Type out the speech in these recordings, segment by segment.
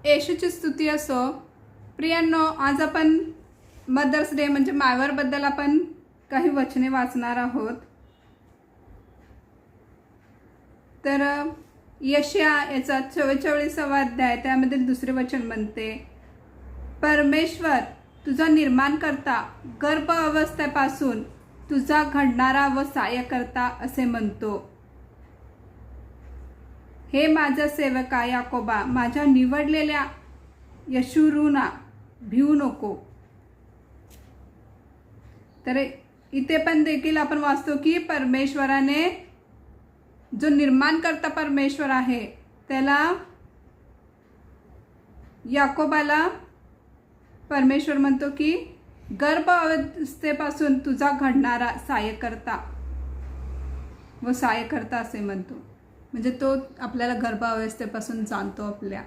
येशूची स्तुती असो. प्रियांनो, आज आपण मदर्स डे म्हणजे मायवरबद्दल आपण काही वचने वाचणार आहोत. तर यशया याचा 44वा अध्याय त्यामधील दुसरे वचन म्हणते, परमेश्वर तुझा निर्माणकर्ता गर्भ अवस्थेपासून तुझा घडणारा व सहाय्यकर्ता असे म्हणतो. हे माझा सेवका याकोबा, माझ्या निवडलेल्या यशुरूना भिवू नको. तर इथे पण देखील आपण वाचतो की परमेश्वराने जो निर्माणकर्ता परमेश्वर आहे त्याला याकोबाला परमेश्वर म्हणतो की गर्भ अवस्थेपासून तुझा घडणारा सहाय्यकर्ता व सहाय्यकर्ता असे म्हणतो. म्हणजे तो आपल्याला गर्भावस्थेपासून जाणतो आपल्या.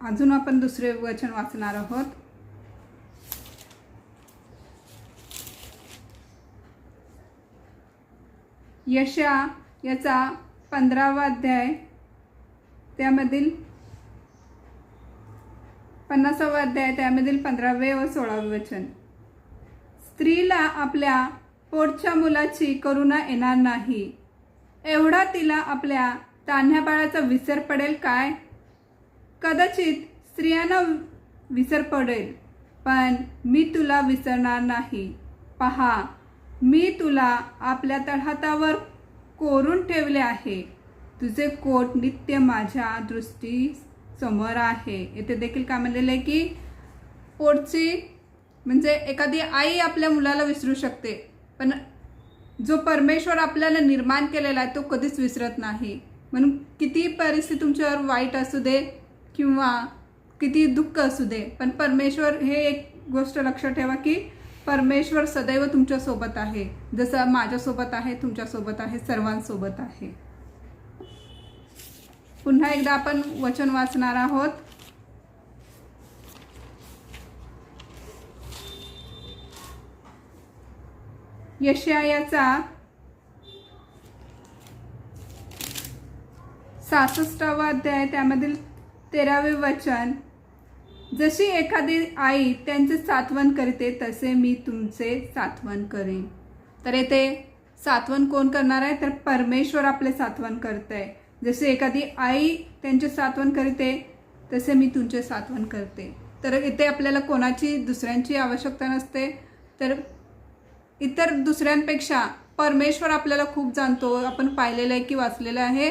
अजून आपण दुसरे वचन वाचणार आहोत. यशया याचा 15वा अध्याय त्यामधील 50वा अध्याय त्यामधील 15वे व 16वे वचन. स्त्रीला आपल्या पोटच्या मुलाची करुणा येणार नाही, एवढा तिला आपल्या तान्ह्या बाळाचा विसर पडेल काय. कदाचित स्त्रियांना विसर पडेल, पण मी तुला विसरणार नाही. पहा, मी तुला आपल्या तळहातावर कोरून ठेवले आहे. तुझे कोट नित्य माझ्या दृष्टी समोर आहे. येथे देखील काय म्हणलेले आहे की पोटची म्हणजे एखादी आई आपल्या मुलाला विसरू शकते, पण जो परमेश्वर आपल्याला निर्माण केलेला आहे तो कधीच विसरत नाही. म्हणून किती परिस्थिती तुमच्यावर वाईट असू दे किंवा किती दुःख असू दे, पण परमेश्वर हे एक गोष्ट लक्षात ठेवा की परमेश्वर सदैव तुमच्यासोबत आहे. जसं माझ्यासोबत आहे, तुमच्यासोबत आहे, सर्वांसोबत आहे. पुन्हा एकदा आपण वचन वाचणार आहोत. यशया याचा 66वा अध्याय त्यामधील 13वे वचन. जशी एखादी आई त्यांचे सात्वन करते तसे मी तुमचे सात्वन करेन. तर येथे सात्वन कोण करणार आहे, तर परमेश्वर आपले सात्वन करत आहे. जसे एखादी आई त्यांचे सात्वन करते तसे मी तुमचे सात्वन करते. तर इथे आपल्याला कोणाची दुसऱ्यांची आवश्यकता नसते, तर इतर दुसऱ्यांपेक्षा परमेश्वर आपल्याला खूप जाणतो. आपण पाहिलेलं आहे की वाचलेलं आहे